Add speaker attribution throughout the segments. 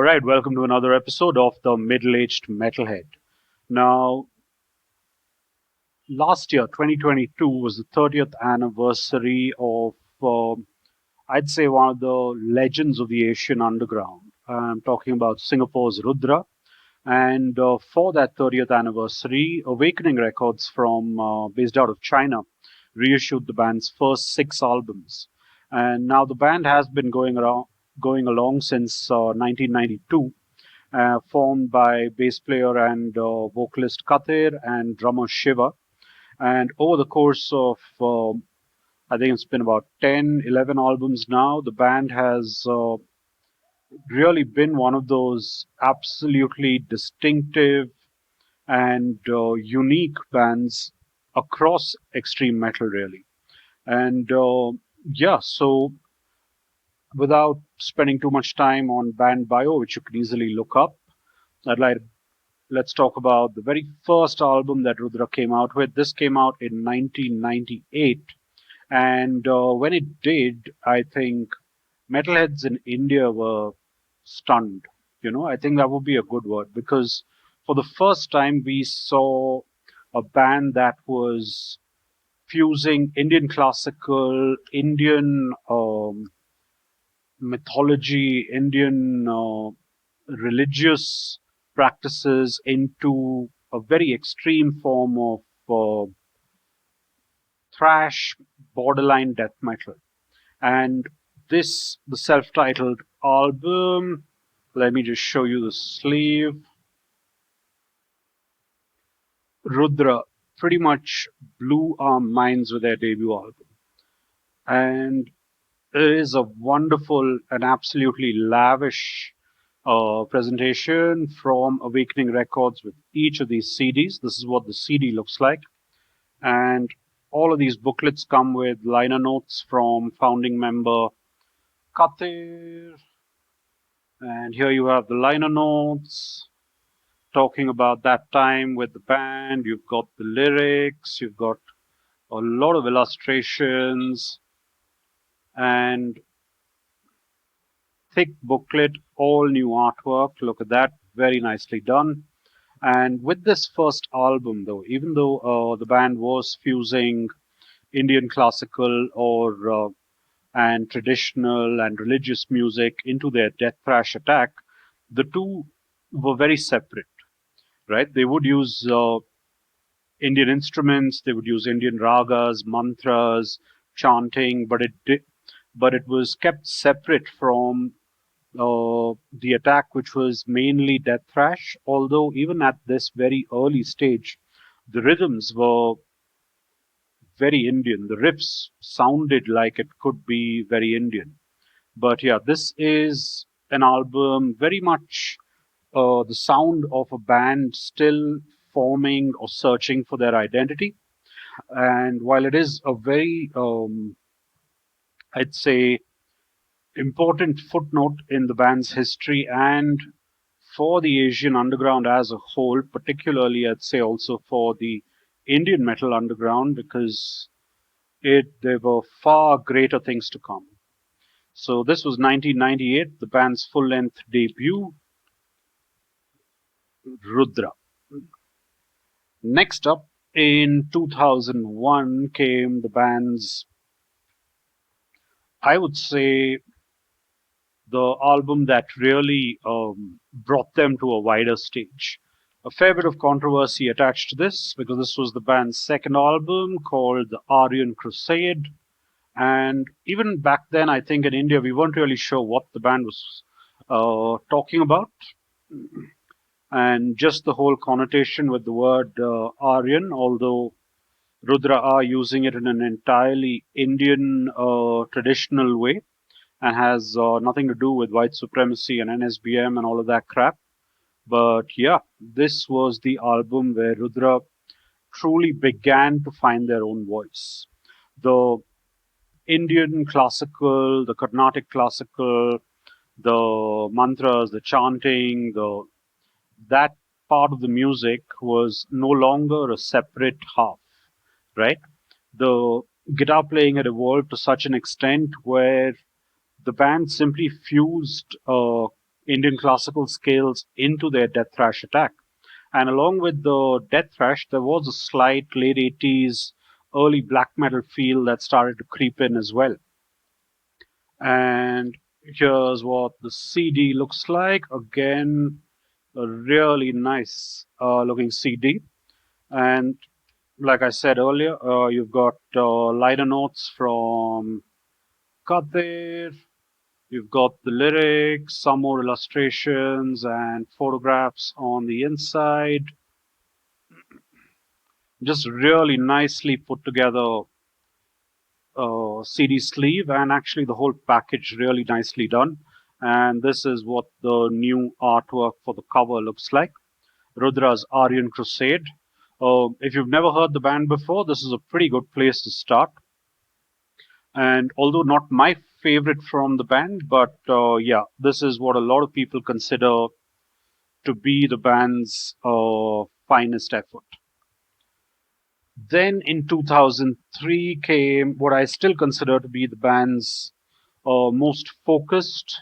Speaker 1: Alright, welcome to another episode of the Middle-Aged Metalhead. Now, last year, 2022, was the 30th anniversary of, I'd say, one of the legends of the Asian underground. I'm talking about Singapore's Rudra. And for that 30th anniversary, Awakening Records based out of China reissued the band's first 6 albums. And now the band has been going along since 1992, formed by bass player and vocalist Kathir and drummer Shiva. And over the course of, I think it's been about 10, 11 albums now, the band has really been one of those absolutely distinctive and unique bands across extreme metal, really. And so without spending too much time on band bio, which you can easily look up, let's talk about the very first album that Rudra came out with. This came out in 1998, and when it did, I think metalheads in India were stunned. I think that would be a good word, because for the first time we saw a band that was fusing Indian classical, Indian mythology, Indian religious practices into a very extreme form of thrash, borderline death metal. And the self-titled album, let me just show you the sleeve. Rudra pretty much blew our minds with their debut album. And it is a wonderful and absolutely lavish presentation from Awakening Records with each of these CDs. This is what the CD looks like. And all of these booklets come with liner notes from founding member Kathir. And here you have the liner notes talking about that time with the band. You've got the lyrics, you've got a lot of illustrations, and thick booklet, all new artwork. Look at that, very nicely done. And with this first album, though, even though the band was fusing Indian classical and traditional and religious music into their death thrash attack, the two were very separate, right? They would use Indian instruments, they would use Indian ragas, mantras, chanting, but it was kept separate from the attack, which was mainly death thrash. Although even at this very early stage, the rhythms were very Indian. The riffs sounded like it could be very Indian. But yeah, this is an album very much the sound of a band still forming or searching for their identity. And while it is a very, I'd say, important footnote in the band's history and for the Asian underground as a whole, particularly I'd say also for the Indian metal underground, because there were far greater things to come. So this was 1998, the band's full-length debut, Rudra. Next up, in 2001 came the band's, I would say, the album that really brought them to a wider stage. A fair bit of controversy attached to this, because this was the band's second album called the Aryan Crusade. And even back then, I think in India, we weren't really sure what the band was talking about. And just the whole connotation with the word Aryan, although Rudra are using it in an entirely Indian traditional way, and has nothing to do with white supremacy and NSBM and all of that crap. But yeah, this was the album where Rudra truly began to find their own voice. The Indian classical, the Carnatic classical, the mantras, the chanting, that part of the music was no longer a separate half, right? The guitar playing had evolved to such an extent where the band simply fused Indian classical scales into their death thrash attack. And along with the death thrash, there was a slight late 80s, early black metal feel that started to creep in as well. And here's what the CD looks like. Again, a really nice looking CD. And like I said earlier, you've got liner notes from Kadir. You've got the lyrics, some more illustrations and photographs on the inside. Just really nicely put together CD sleeve, and actually the whole package really nicely done. And this is what the new artwork for the cover looks like. Rudra's Aryan Crusade. If you've never heard the band before, this is a pretty good place to start. And although not my favorite from the band, but yeah, this is what a lot of people consider to be the band's finest effort. Then in 2003 came what I still consider to be the band's most focused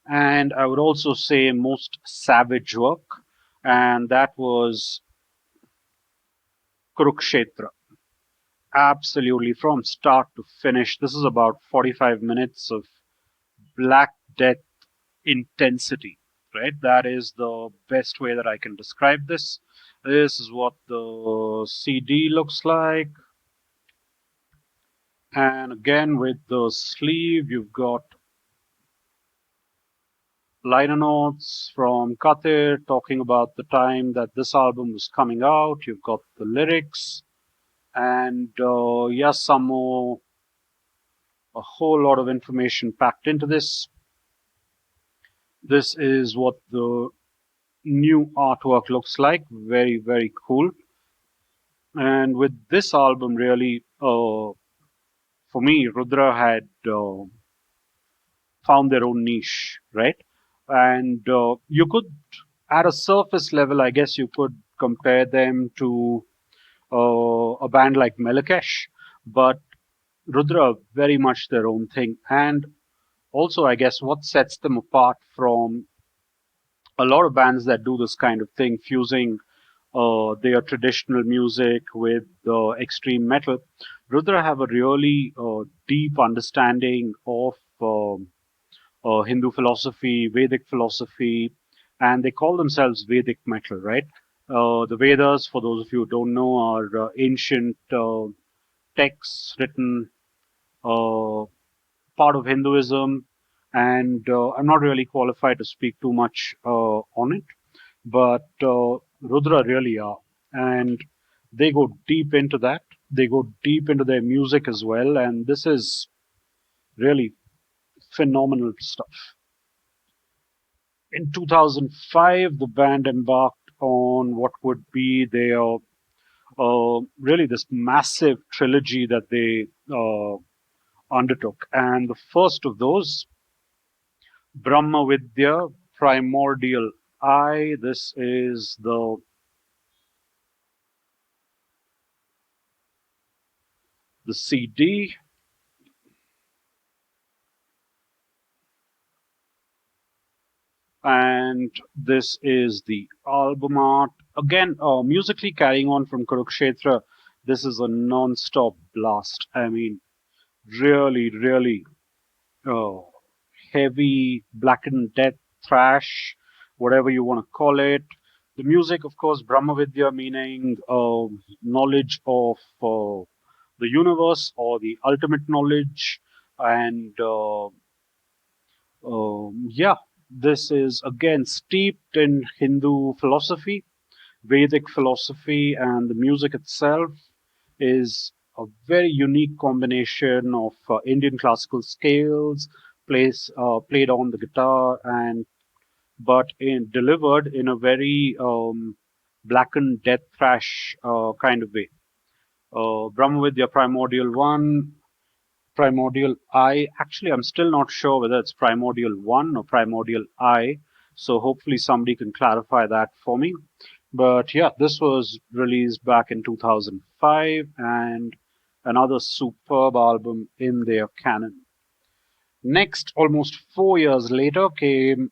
Speaker 1: and I would also say most savage work, and that was Kurukshetra. Absolutely, from start to finish. This is about 45 minutes of Black Death intensity, right? That is the best way that I can describe this. This is what the CD looks like. And again, with the sleeve, you've got liner notes from Katir talking about the time that this album was coming out. You've got the lyrics, and yes, some more, a whole lot of information packed into this. This is what the new artwork looks like. Very, very cool. And with this album, really, for me, Rudra had found their own niche, right? And you could, at a surface level, I guess you could compare them to a band like Melakesh, but Rudra very much their own thing. And also, I guess what sets them apart from a lot of bands that do this kind of thing, fusing their traditional music with extreme metal. Rudra have a really deep understanding of Hindu philosophy, Vedic philosophy, and they call themselves Vedic metal, right? The Vedas, for those of you who don't know, are ancient texts written uh, part of Hinduism, and I'm not really qualified to speak too much on it, but Rudra really are, and they go deep into that. They go deep into their music as well, and this is really phenomenal stuff. In 2005, the band embarked on what would be their really this massive trilogy that they undertook. And the first of those, Brahmavidya, Primordial I, this is the CD. And this is the album art. Again, musically carrying on from Kurukshetra, this is a non-stop blast. I mean, really, really uh, heavy, blackened death, thrash, whatever you want to call it. The music, of course, Brahmavidya, meaning knowledge of the universe or the ultimate knowledge. And yeah, this is again steeped in Hindu philosophy, Vedic philosophy, and the music itself is a very unique combination of Indian classical scales, played on the guitar, and but delivered in a very blackened death thrash kind of way. Brahmavidya Primordial 1, Primordial I. Actually, I'm still not sure whether it's Primordial 1 or Primordial I. So hopefully somebody can clarify that for me. But yeah, this was released back in 2005 and another superb album in their canon. Next, almost 4 years later, came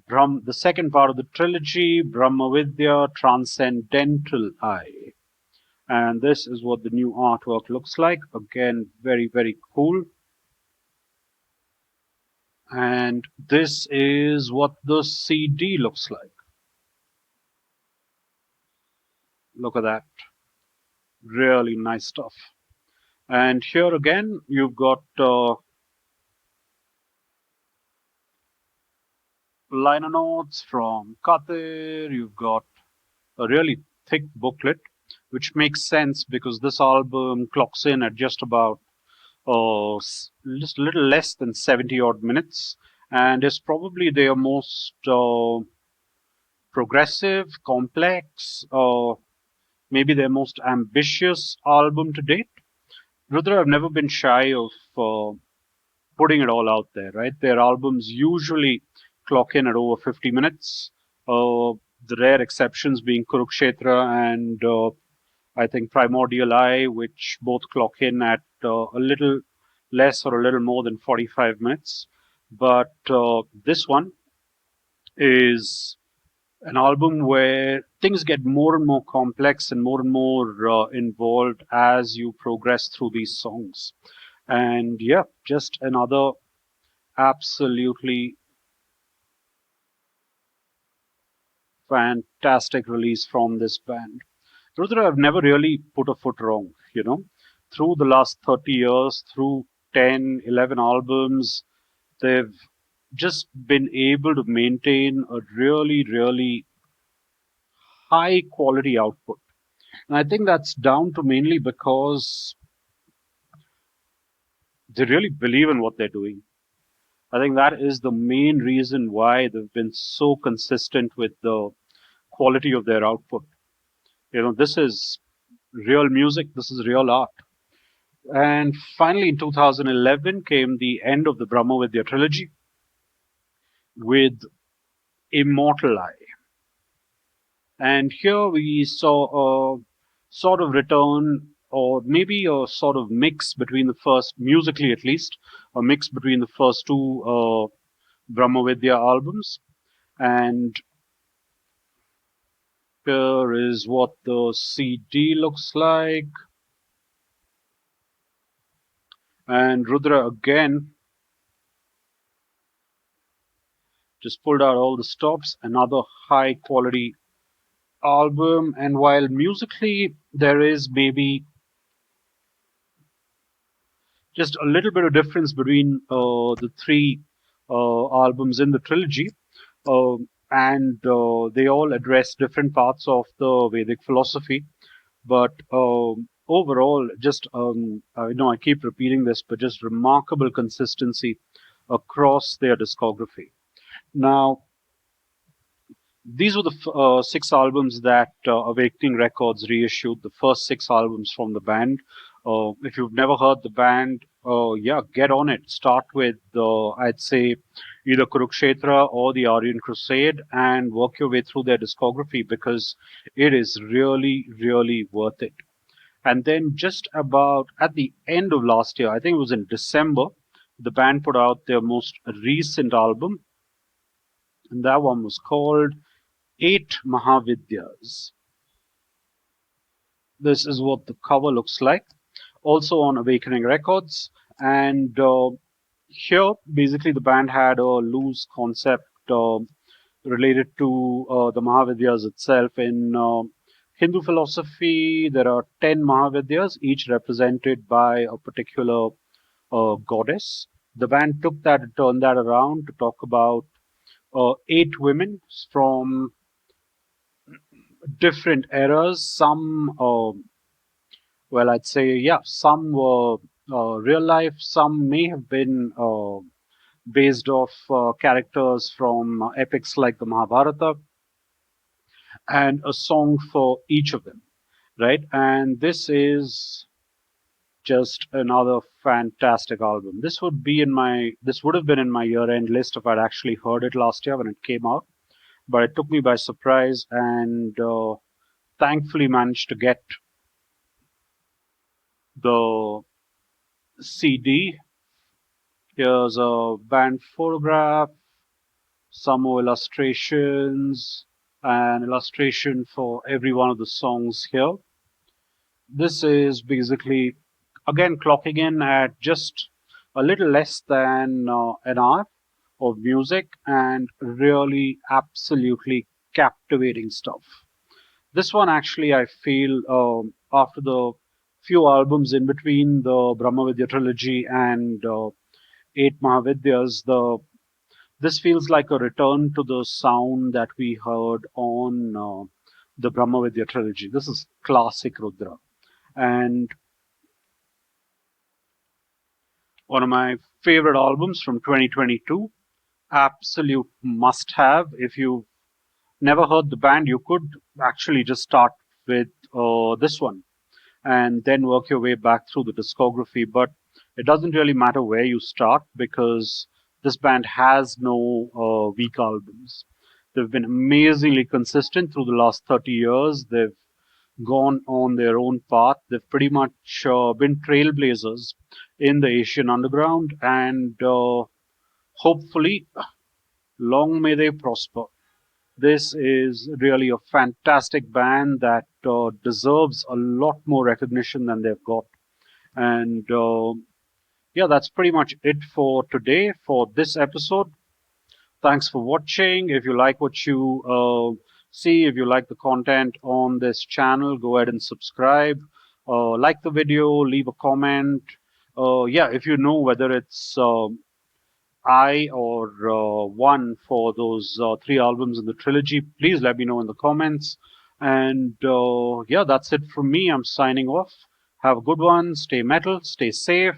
Speaker 1: The second part of the trilogy, Brahmavidya, Transcendental Eye. And this is what the new artwork looks like. Again, very, very cool. And this is what the CD looks like. Look at that. Really nice stuff. And here again, you've got liner notes from Katir. You've got a really thick booklet, which makes sense because this album clocks in at just about just a little less than 70 odd minutes and is probably their most progressive, complex, maybe their most ambitious album to date. Rudra have never been shy of putting it all out there, right? Their albums usually clock in at over 50 minutes. The rare exceptions being Kurukshetra and I think Primordial Eye, which both clock in at a little less or a little more than 45 minutes. But this one is an album where things get more and more complex and more involved as you progress through these songs. And yeah, just another absolutely fantastic release from this band. Rudra have never really put a foot wrong, you know. Through the last 30 years, through 10, 11 albums, they've just been able to maintain a really, really high quality output. And I think that's down to mainly because they really believe in what they're doing. I think that is the main reason why they've been so consistent with the quality of their output. You know, this is real music, this is real art. And finally, in 2011 came the end of the Brahmavidya trilogy with Immortal. And here we saw a sort of return, or maybe a sort of mix between the first, musically at least, a mix between the first two Brahmavidya albums. And here is what the CD looks like. And Rudra again just pulled out all the stops, another high quality album. And while musically there is maybe just a little bit of difference between the three albums in the trilogy, and they all address different parts of the Vedic philosophy. But overall, just I know I keep repeating this, but just remarkable consistency across their discography. Now, these were the six albums that Awakening Records reissued, the first six albums from the band. If you've never heard the band, yeah, get on it. Start with, I'd say, either Kurukshetra or the Aryan Crusade and work your way through their discography because it is really, really worth it. And then just about at the end of last year, I think it was in December, the band put out their most recent album, and that one was called Eight Mahavidyas. This is what the cover looks like, also on Awakening Records. And here, basically, the band had a loose concept related to the Mahavidyas itself. In Hindu philosophy, there are 10 Mahavidyas, each represented by a particular goddess. The band took that and turned that around to talk about eight women from different eras. Some, well, I'd say, yeah, some were real life, some may have been based off characters from epics like the Mahabharata, and a song for each of them, right? And this is just another fantastic album. This would have been in my year-end list if I'd actually heard it last year when it came out, but it took me by surprise, and thankfully managed to get the CD. Here's a band photograph. some more illustrations, and illustration for every one of the songs here. This is basically, again, clocking in at just a little less than an hour of music and really absolutely captivating stuff. This one actually, I feel, after the few albums in between the Brahmavidya trilogy and eight Mahavidyas, this feels like a return to the sound that we heard on the Brahmavidya trilogy. This is classic Rudra. And one of my favorite albums from 2022, absolute must have. If you've never heard the band, you could actually just start with this one and then work your way back through the discography. But it doesn't really matter where you start because this band has no weak albums. They've been amazingly consistent through the last 30 years. They've gone on their own path. They've pretty much been trailblazers in the Asian underground, and hopefully, long may they prosper. This is really a fantastic band that deserves a lot more recognition than they've got. And yeah, that's pretty much it for today for this episode. Thanks for watching. If you like what you see, if you like the content on this channel, go ahead and subscribe. Like the video, leave a comment. Yeah, if you know whether it's I or one for those three albums in the trilogy, please let me know in the comments. And yeah, that's it from me. I'm signing off. Have a good one. Stay metal. Stay safe.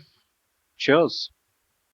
Speaker 1: Cheers.